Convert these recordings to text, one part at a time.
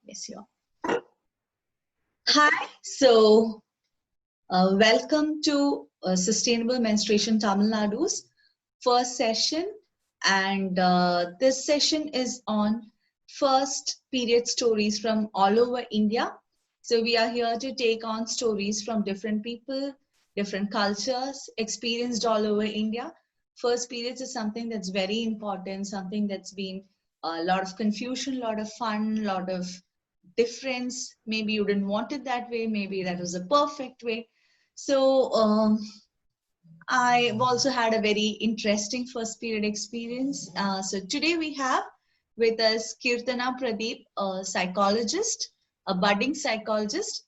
Yes, you are. Hi, welcome to Sustainable Menstruation Tamil Nadu's first session, and this session is on first period stories from all over India. So we are here to take on stories from different people, different cultures, experienced all over India. First periods is something that's very important, something that's been a lot of confusion, a lot of fun, a lot of difference. Maybe you didn't want it that way, maybe that was a perfect way. So I've also had a very interesting first period experience. So today we have with us Keerthana Pradeep, a psychologist, a budding psychologist,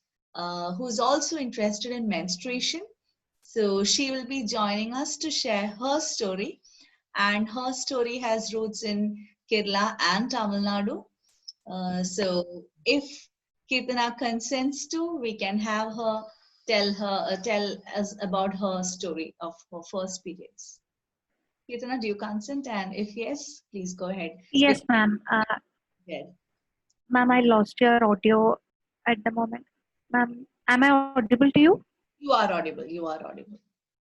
who's also interested in menstruation. So she will be joining us to share her story, and her story has roots in Kerala and Tamil Nadu. So if Kirtana consents to, we can have her tell us about her story of her first periods. Kirtana, do you consent? And if yes, please go ahead. Yes, ma'am. Good. Ma'am, I lost your audio at the moment. Ma'am, am I audible to you? You are audible. You are audible.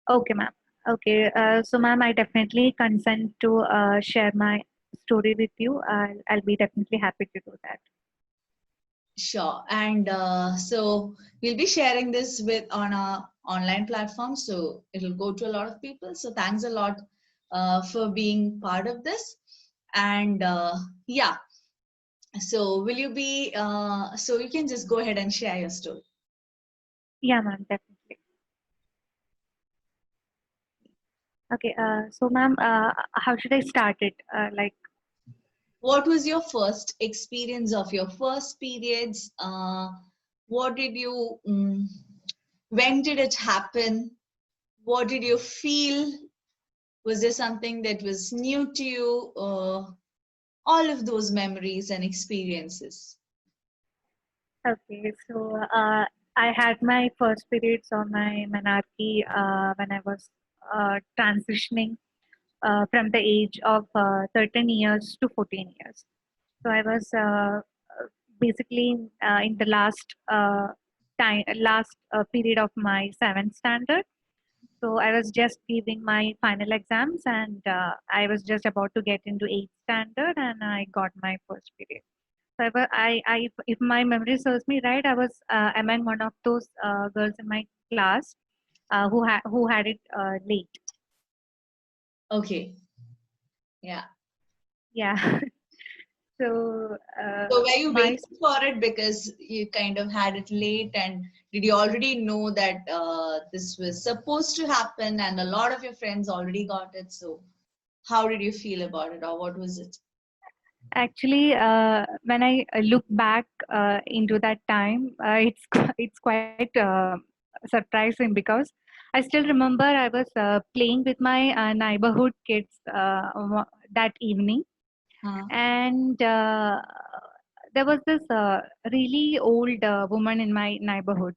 Okay, ma'am. Okay. So, ma'am, I definitely consent to share my story with you. I'll be definitely happy to do that. Sure. And so we'll be sharing this with on our online platform. So it'll go to a lot of people. So thanks a lot for being part of this. And yeah, so will you be, so you can just go ahead and share your story. Yeah, ma'am, definitely. Okay. So, ma'am, how should I start it? What was your first experience of your first periods? What did you, when did it happen? What did you feel? Was there something that was new to you? All of those memories and experiences. Okay. So, I had my first periods on my menarche when I was transitioning from the age of 13 years to 14 years. So I was basically in the last period of my seventh standard. So I was just giving my final exams, and I was just about to get into eighth standard, and I got my first period. So if my memory serves me right, I was among one of those girls in my class who had it late. Okay. Yeah. Yeah. So So were you my waiting for it because you kind of had it late, and did you already know that this was supposed to happen and a lot of your friends already got it? So how did you feel about it, or what was it? Actually, when I look back into that time, it's quite surprising because I still remember I was playing with my neighborhood kids that evening, Huh? and there was this really old woman in my neighborhood.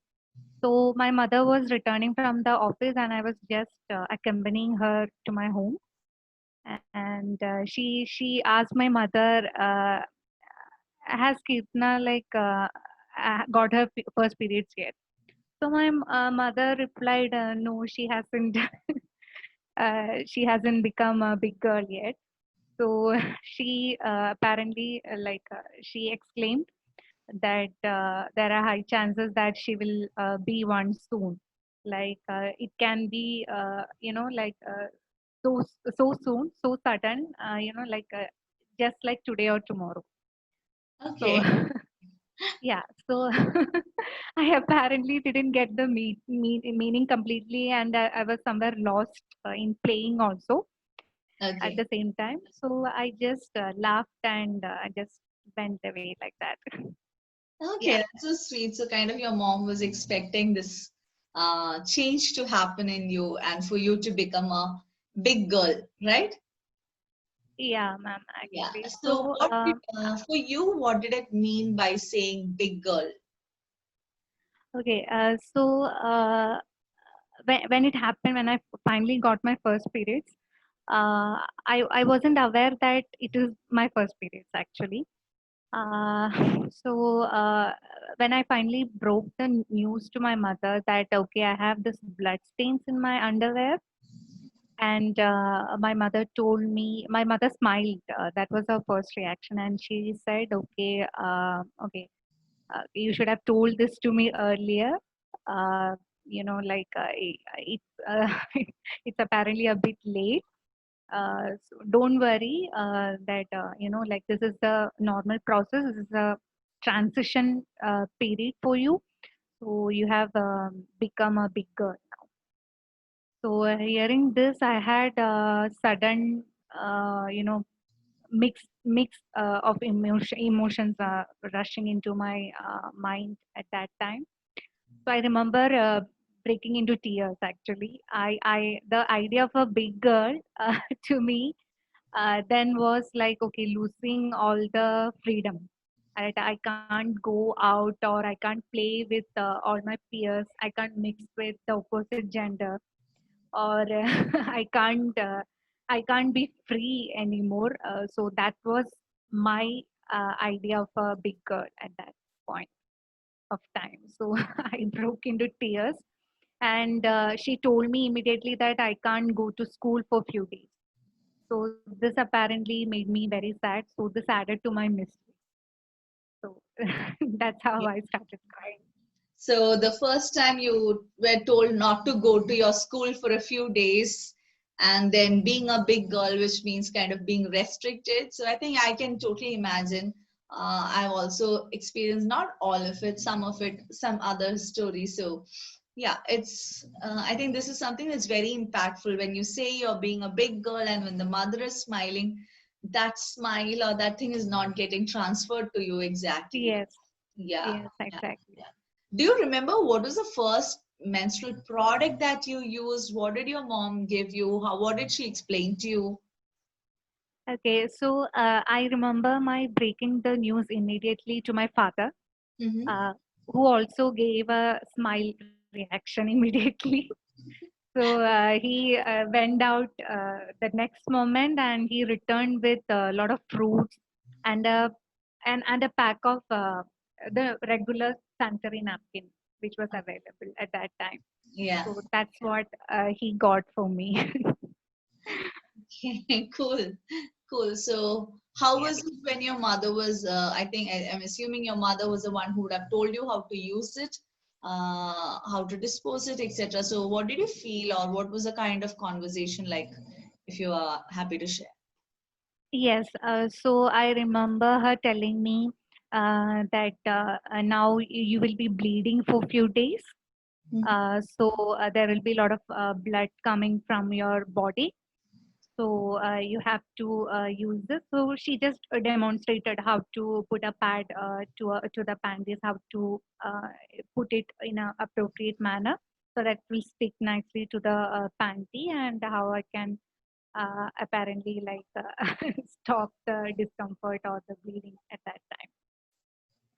So my mother was returning from the office, and I was just accompanying her to my home. And she asked my mother, has Kirtana got her first periods yet? So my mother replied, no, she hasn't. She hasn't become a big girl yet. So she apparently she exclaimed that there are high chances that she will be one soon. It can be so so soon, so sudden, just like today or tomorrow. So Okay. yeah, so I apparently didn't get the meaning completely, and I was somewhere lost in playing also at the Okay. same time. So I just laughed and I just went away like that. Okay, Yeah, that's so sweet. So kind of your mom was expecting this change to happen in you and for you to become a big girl, right? yeah, ma'am. Yeah. Actually, So so what did, for you, what did it mean by saying big girl? okay, when it happened, when I finally got my first periods, I wasn't aware that it is my first periods actually. Uh, so when I finally broke the news to my mother that okay, I have this blood stains in my underwear, and my mother told me, my mother smiled. That was her first reaction, and she said, "Okay, okay, you should have told this to me earlier." Like it's apparently a bit late. So don't worry that like this is the normal process. This is a transition period for you. So you have become a big girl now. So hearing this, I had sudden, mix of emotions rushing into my mind at that time. So I remember breaking into tears. Actually, the idea of a big girl to me then was like, okay, losing all the freedom. Right? I can't go out or I can't play with all my peers. I can't mix with the opposite gender, or I can't be free anymore. So that was my idea of a big girl at that point of time. So I broke into tears, and she told me immediately that I can't go to school for few days. So this apparently made me very sad. So this added to my mystery. So that's how Yeah. I started crying. So the first time you were told not to go to your school for a few days, and then being a big girl, which means kind of being restricted. So I think I can totally imagine. I've also experienced not all of it, some of it, some other stories. So yeah, it's. I think this is something that's very impactful when you say you're being a big girl, and when the mother is smiling, that smile or that thing is not getting transferred to you exactly. Yes, Yeah. yes, Yeah. exactly. Yeah. Do you remember what was the first menstrual product that you used? What did your mom give you? What did she explain to you? Okay, so I remember my breaking the news immediately to my father, Mm-hmm. uh, who also gave a smile reaction immediately. So he went out the next moment, and he returned with a lot of fruits and a pack of the regular sanitary napkin, which was available at that time. Yeah. So that's what he got for me. Okay, cool. Cool. So, how Yeah. was it when your mother was? I'm assuming your mother was the one who would have told you how to use it, how to dispose it, etc. So, what did you feel, or what was the kind of conversation like, if you are happy to share? Yes. So I remember her telling me that now you will be bleeding for few days. So there will be a lot of blood coming from your body. So you have to use this. So she just demonstrated how to put a pad to the panties, how to put it in an appropriate manner so that will stick nicely to the panty, and how I can apparently like stop the discomfort or the bleeding at that time.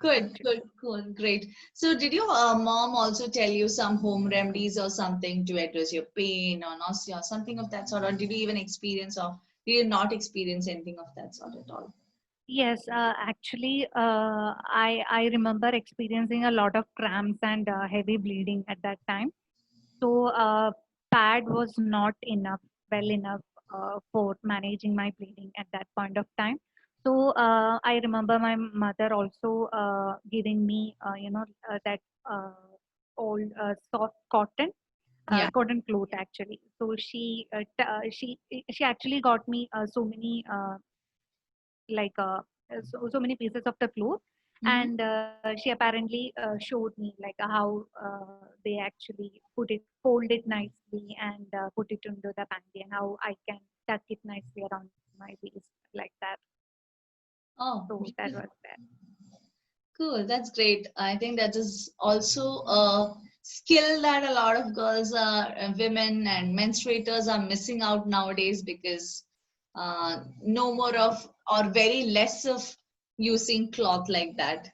Good, Actually. good, cool, great. So, did your mom also tell you some home remedies or something to address your pain or nausea, something of that sort, or did you even experience or did you not experience anything of that sort at all? Yes, actually, I remember experiencing a lot of cramps and heavy bleeding at that time. So pad was not enough, well enough for managing my bleeding at that point of time. So I remember my mother also giving me, that uh, old soft cotton, Yeah. cotton cloth actually. So she actually got me so many like so many pieces of the cloth, Mm-hmm. and she apparently showed me like how they actually fold it nicely, and put it into the panty, and how I can tuck it nicely around my waist like that. Oh, So that was beautiful. that. Cool. That's great. I think that is also a skill that a lot of girls are, women and menstruators are missing out nowadays because no more of or very less of using cloth like that.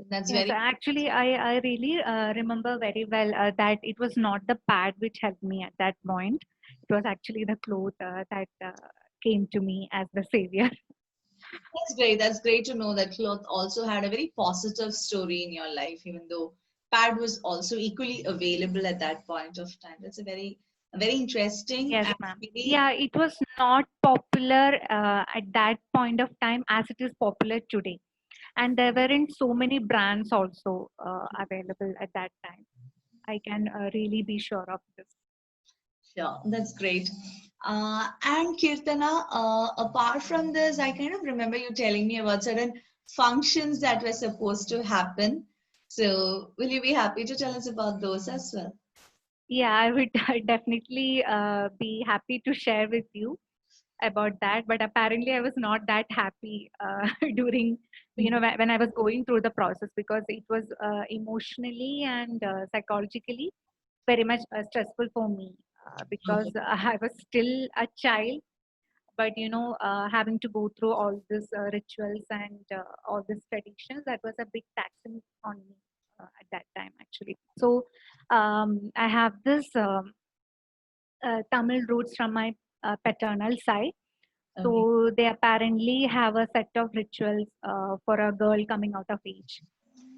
That's Yes, very. actually, I really remember very well that it was not the pad which helped me at that point. It was actually the cloth that came to me as the savior. That's great. That's great to know that cloth also had a very positive story in your life, even though pad was also equally available at that point of time. That's a very interesting Yes, and ma'am. very Yeah, it was not popular at that point of time as it is popular today. And there weren't so many brands also available at that time. I can really be sure of this. sure. That's great. And Kirtana, apart from this, I kind of remember you telling me about certain functions that were supposed to happen. So, will you be happy to tell us about those as well? Yeah, I would definitely be happy to share with you about that. But apparently, I was not that happy during, when I was going through the process, because it was emotionally and psychologically very much stressful for me, because I was still a child. But having to go through all these rituals and all these traditions, that was a big taxing on me at that time, actually. So I have this Tamil roots from my paternal side. Okay. So they apparently have a set of rituals for a girl coming out of age,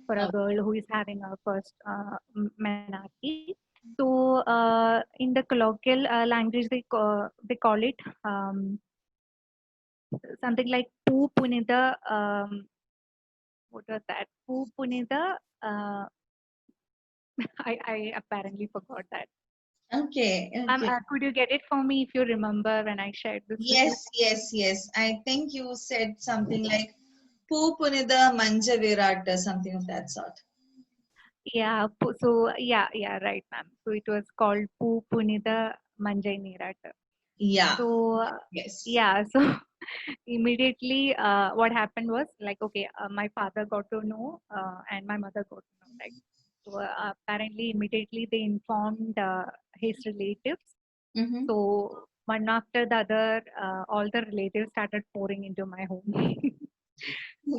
for a Okay. girl who is having a first menarche. So in the colloquial language, they call it something like Poo Punida. What was that? Poo Punida. Uh, I apparently forgot that. Okay. Okay. Could you get it for me if you remember when I shared this with you? Yes, yes, yes. I think you said something like Poo Punida Manja Virata, something of that sort. Yeah. So yeah, right, ma'am. So it was called Poo Punida Manjai Nirata. Yeah. So Yes. yeah, so immediately what happened was like, okay, my father got to know and my mother got to know, right? So apparently immediately they informed his relatives. Mm-hmm. So one after the other, all the relatives started pouring into my home.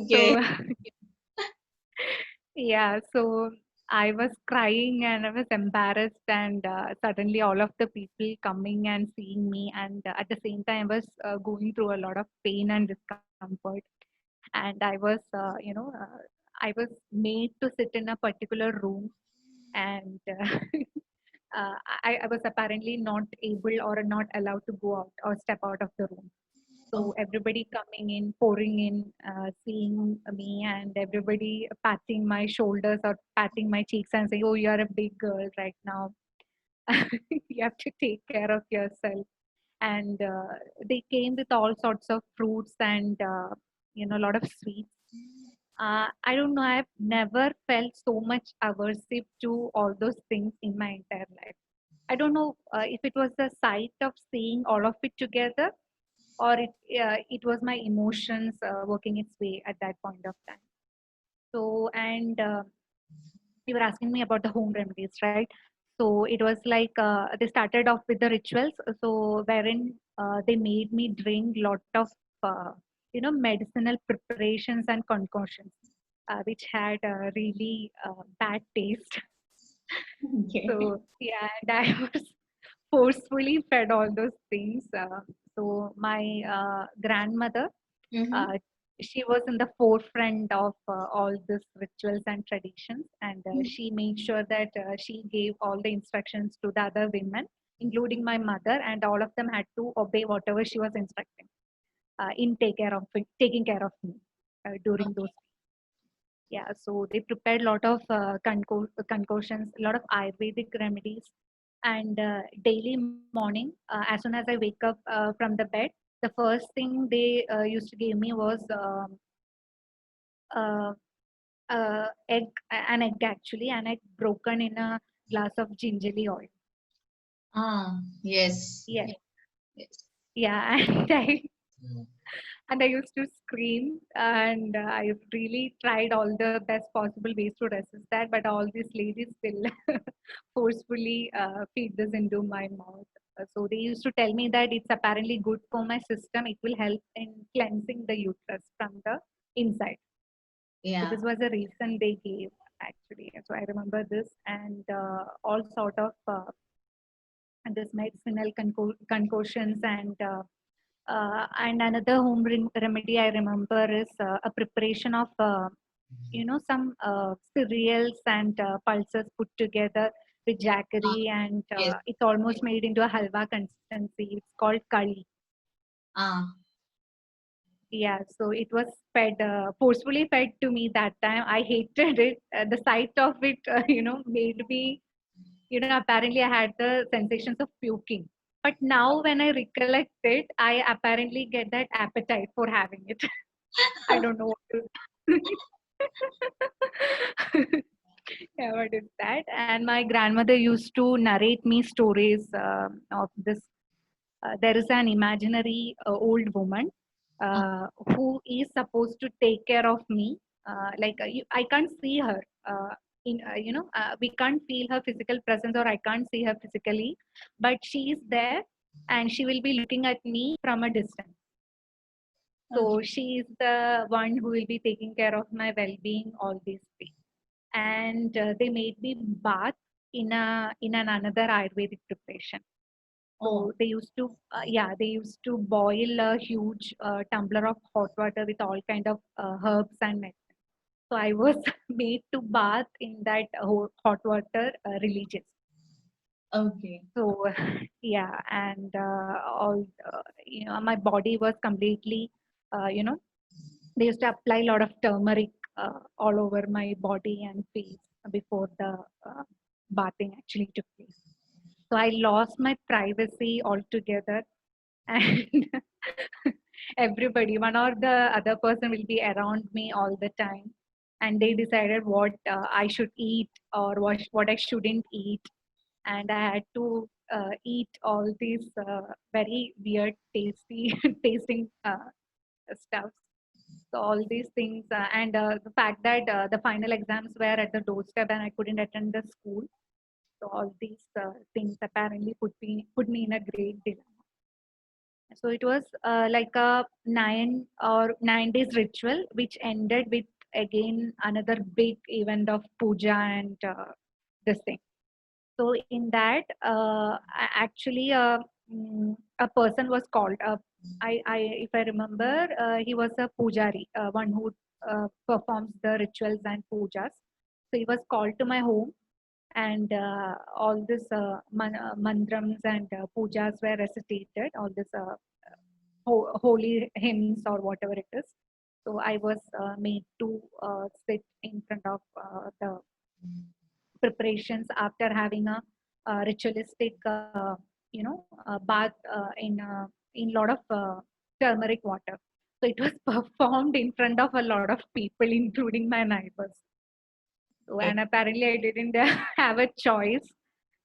Okay. So yeah, so I was crying and I was embarrassed, and suddenly all of the people coming and seeing me, and at the same time, I was going through a lot of pain and discomfort. And I was, I was made to sit in a particular room, and I was apparently not able or not allowed to go out or step out of the room. So Oh, everybody coming in, pouring in, seeing me, and everybody patting my shoulders or patting my cheeks and saying, "Oh, you are a big girl right now. You have to take care of yourself." And they came with all sorts of fruits and a lot of sweets. I don't know. I've never felt so much aversive to all those things in my entire life. I don't know if it was the sight of seeing all of it together, or it was my emotions working its way at that point of time. So, and you were asking me about the home remedies, right? So it was like they started off with the rituals, so wherein they made me drink lot of medicinal preparations and concoctions, which had a really bad taste. okay. So yeah, and I was forcefully fed all those things. So my grandmother, Mm-hmm. uh, she was in the forefront of all these rituals and traditions, and she made sure that she gave all the instructions to the other women, including my mother, and all of them had to obey whatever she was instructing in taking care of me during those. Yeah, so they prepared a lot of concoctions, a lot of Ayurvedic remedies, and daily morning, as soon as I wake up from the bed, the first thing they used to give me was uh, an egg actually, an egg broken in a glass of gingerly oil. Ah, yes. Yeah, Yes. yeah, and I used to scream, and I really tried all the best possible ways to resist that, but all these ladies still forcefully feed this into my mouth. So they used to tell me that it's apparently good for my system. It will help in cleansing the uterus from the inside. So Yeah. this was the reason they gave actually. So I remember this, and all sort of this medicinal concoctions and And another home remedy I remember is a preparation of some cereals and pulses put together with Ah, jaggery, and yes. it's almost made into a halwa consistency. It's called kali. Ah, Yeah, so it was fed forcefully fed to me that time. I hated it. The sight of it, made me, apparently I had the sensations of puking. But now when I recollect it, I apparently get that appetite for having it. I don't know what to. Yeah, what is that? And my grandmother used to narrate me stories of this. There is an imaginary old woman ah, who is supposed to take care of me. I can't see her. We can't feel her physical presence, or I can't see her physically, but she is there, and she will be looking at me from a distance. okay. So she is the one who will be taking care of my well-being all these days. And they made me bath in an another Ayurvedic preparation. Oh, So they used to boil a huge tumbler of hot water with all kind of herbs and medicine. So I was made to bath in that hot water religious. okay. So yeah, and my body was completely, uh, you know, they used to apply a lot of turmeric all over my body and face before the uh, bathing actually took place. So I lost my privacy altogether, and everybody, one or the other person will be around me all the time, and they decided what I should eat or what I shouldn't eat, and I had to eat all these very weird, tasty, tasting stuff. So all these things, and the fact that the final exams were at the doorstep and I couldn't attend the school. So all these things apparently put me in a great dilemma. So it was like a 9 days ritual, which ended with again another big event of puja and this thing. So in that, actually, a person was called. If I remember, he was a pujari, one who performs the rituals and pujas. So he was called to my home, and all this mantrams and pujas were recitated. All this holy hymns or whatever it is. So I was made to sit in front of the preparations after having a ritualistic, bath in lot of turmeric water. So it was performed in front of a lot of people, including my neighbors. So, Oh, and apparently, I didn't have a choice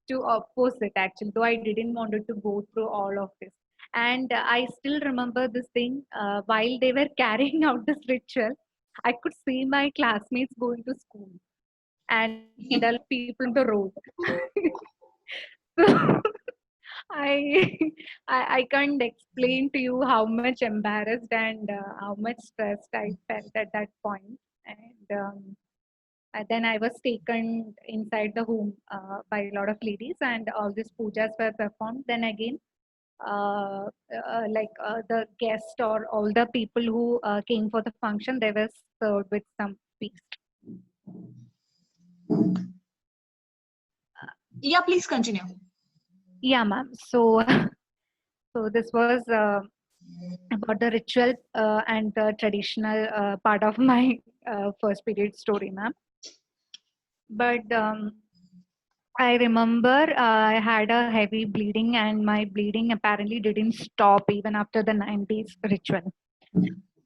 to oppose it actually, though I didn't wanted to go through all of this. And I still remember this thing while they were carrying out this ritual. I could see my classmates going to school and a lot of people on the road. So I, I can't explain to you how much embarrassed and how much stressed I felt at that point. And then I was taken inside the home by a lot of ladies, and all these pujas were performed. Then again, the guest or all the people who came for the function, they were served with some feast. yeah, please continue. Yeah, ma'am. So, so this was about the ritual and the traditional part of my first period story, ma'am. But I remember I had a heavy bleeding, and my bleeding apparently didn't stop even after the 9 days ritual.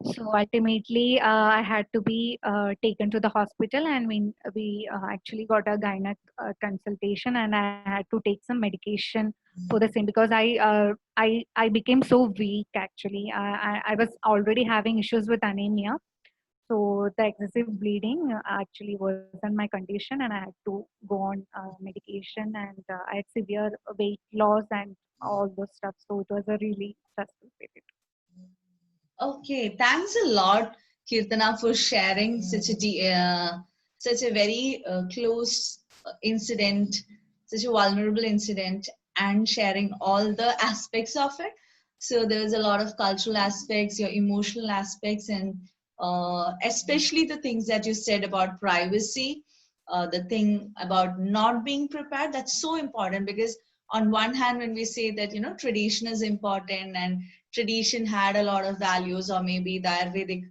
So ultimately, I had to be taken to the hospital, and we actually got a gynec consultation, and I had to take some medication for the same because I became so weak. Actually, I was already having issues with anemia, so the excessive bleeding actually worsened my condition, and I had to go on medication, and I had severe weight loss and all those stuff. So it was a really stressful period. Okay, thanks a lot, Kirtana, for sharing such a very close incident, such a vulnerable incident, and sharing all the aspects of it. So there's a lot of cultural aspects, your emotional aspects, and especially the things that you said about privacy, the thing about not being prepared. That's so important because on one hand, when we say that tradition is important and tradition had a lot of values, or maybe the Ayurvedic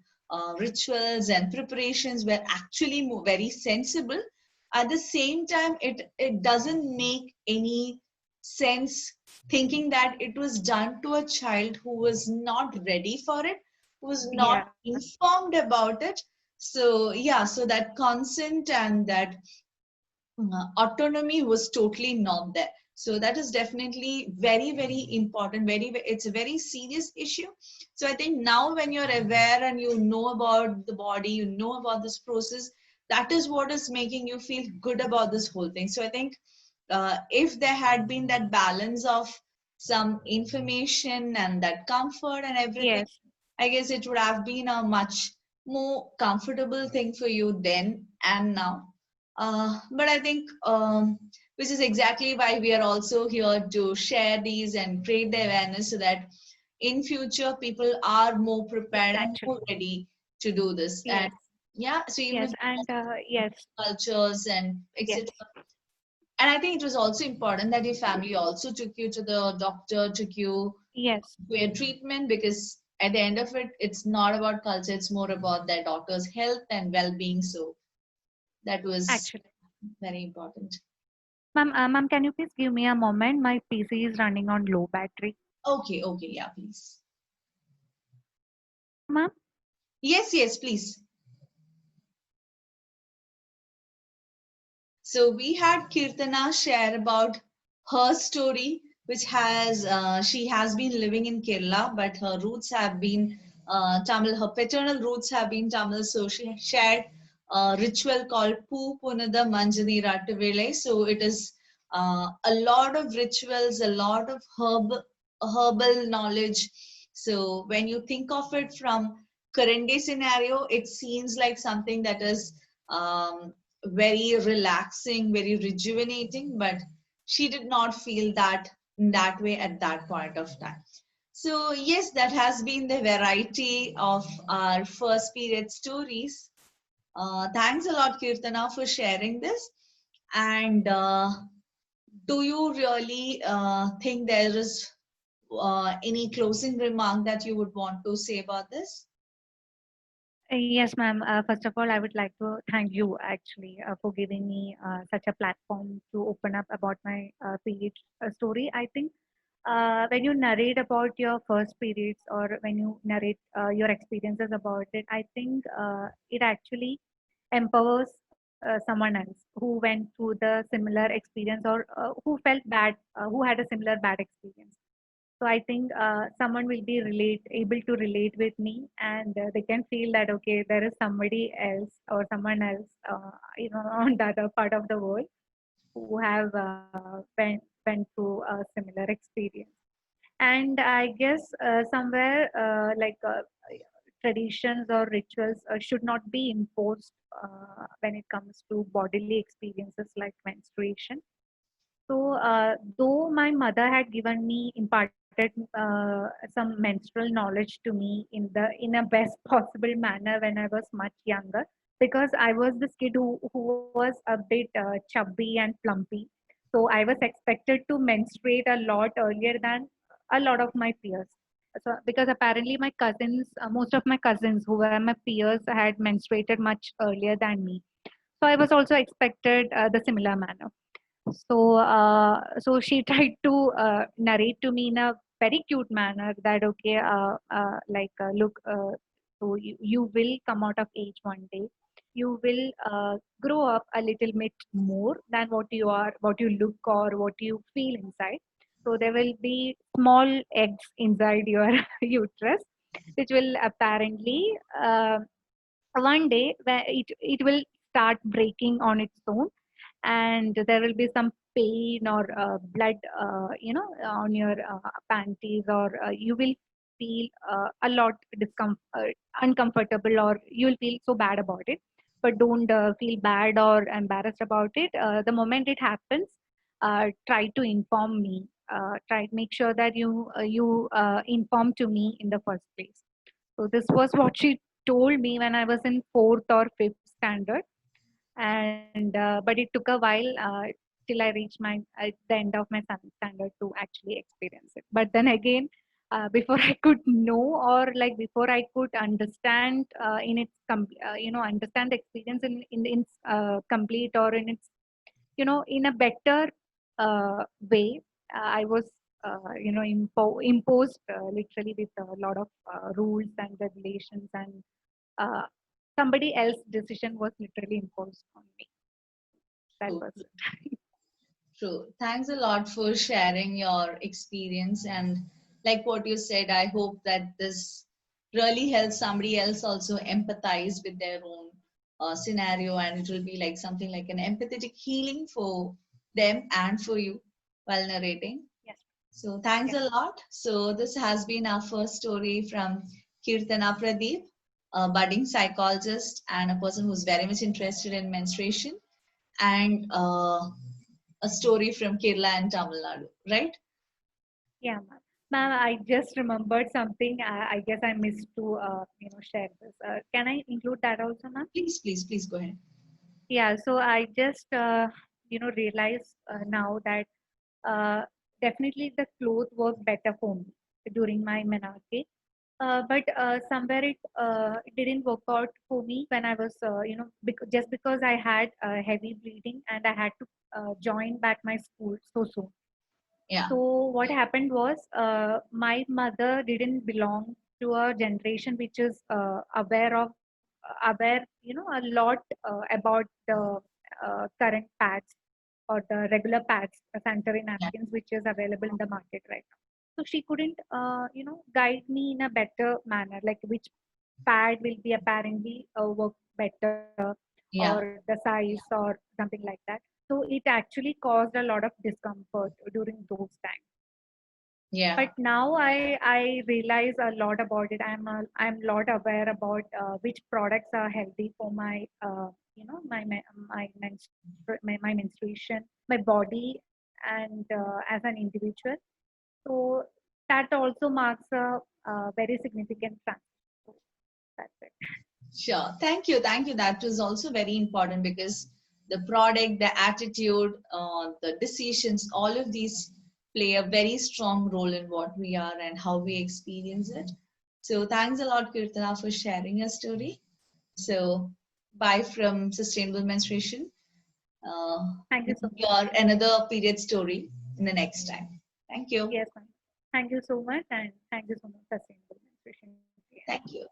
rituals and preparations were actually very sensible. At the same time, it doesn't make any sense thinking that it was done to a child who was not ready for it, who was not Yeah, informed about it. So yeah, so that consent and that autonomy was totally not there. So that is definitely very, very important. It's a very serious issue. So I think now when you're aware and you know about the body, you know about this process, that is what is making you feel good about this whole thing. So I think if there had been that balance of some information and that comfort and everything, yes, I guess it would have been a much more comfortable thing for you then and now. But I think, which is exactly why we are also here to share these and create the awareness so that in future people are more prepared and actually, more ready to do this. yes, And yeah, so even yes, if and yes, cultures and yes, etc. And I think it was also important that your family also took you to the doctor, took you yes, for your treatment, because at the end of it, it's not about culture, it's more about their daughter's health and well-being. So that was actually. very important. Ma'am, can you please give me a moment? My PC is running on low battery. Okay, okay, yeah, please. Ma'am, Yes, yes, please. So we had Kirtana share about her story, which has she has been living in Kerala, but her roots have been Tamil. Her paternal roots have been Tamil, so she shared a ritual called Poo Punada Manjani Rattavele. So it is a lot of rituals, a lot of herbal knowledge. So when you think of it from current day scenario, it seems like something that is very relaxing, very rejuvenating, but she did not feel that in that way at that point of time. So, yes, that has been the variety of our first period stories. Thanks a lot, Kirtana, for sharing this. And do you really think there is any closing remark that you would want to say about this? yes, ma'am. First of all, I would like to thank you actually for giving me such a platform to open up about my period story. I think when you narrate about your first periods or when you narrate your experiences about it, I think it actually empowers someone else who went through the similar experience or who felt bad, who had a similar bad experience. So I think someone will be able to relate with me, and they can feel that okay, there is somebody else or someone else, on the other part of the world who have went through a similar experience. And I guess somewhere traditions or rituals should not be imposed when it comes to bodily experiences like menstruation. So, though my mother had given me imparted some menstrual knowledge to me in a best possible manner when I was much younger, because I was this kid who was a bit chubby and plumpy, so I was expected to menstruate a lot earlier than a lot of my peers. So, because apparently my cousins, most of my cousins who were my peers, had menstruated much earlier than me, so I was also expected the similar manner. So she tried to narrate to me in a very cute manner that okay, look, so you will come out of age one day. You will grow up a little bit more than what you are, what you look or what you feel inside. So there will be small eggs inside your uterus, which will apparently one day where it will start breaking on its own, and there will be some pain or blood on your panties, or you will feel a lot uncomfortable, or you'll feel so bad about it. But don't feel bad or embarrassed about it. The moment it happens, try to inform me, tried make sure that you inform to me in the first place. So this was what she told me when I was in fourth or fifth standard, and but it took a while till I reached my at the end of my seventh standard to actually experience it. But then again, before I could know, or like before I could understand understand the experience in its complete, or in its in a better way, I was imposed literally with a lot of rules and regulations, and uh, somebody else's decision was literally imposed on me. That True, was it. true. Thanks a lot for sharing your experience. And like what you said, I hope that this really helps somebody else also empathize with their own scenario, and it will be like something like an empathetic healing for them and for you while narrating. Yes. So thanks Yes. a lot. So this has been our first story from Keerthana Pradeep, a budding psychologist and a person who's very much interested in menstruation, and a story from Kerala and Tamil Nadu, right? Yeah, ma'am. Ma'am, I just remembered something. I guess I missed to share this. Can I include that also, ma'am? Please, please, please go ahead. Yeah. So I just realized now that uh, definitely the clothes work better for me during my menarche. But somewhere it didn't work out for me when I was, just because I had heavy bleeding and I had to join back my school so soon. Yeah, So what happened was, my mother didn't belong to a generation which is aware, a lot about the current pads or the regular pads, the sanitary yeah, napkins, which is available in the market right now. So she couldn't, guide me in a better manner, like which pad will be apparently work better, or yeah, the size or something like that. So it actually caused a lot of discomfort during those times. But yeah, now I realize a lot about it. I'm lot aware about which products are healthy for my my menstruation, my body, and as an individual. So that also marks a very significant fact. So that's it. sure. Thank you, thank you. That was also very important because the product, the attitude, the decisions, all of these play a very strong role in what we are and how we experience it. So thanks a lot, Kirtana, for sharing your story. So bye from Sustainable Menstruation. uh, Thank you so much. your another period story in the next time. Thank you. Yes, ma'am. Thank you so much, and thank you so much, Sustainable Nutrition. Thank you.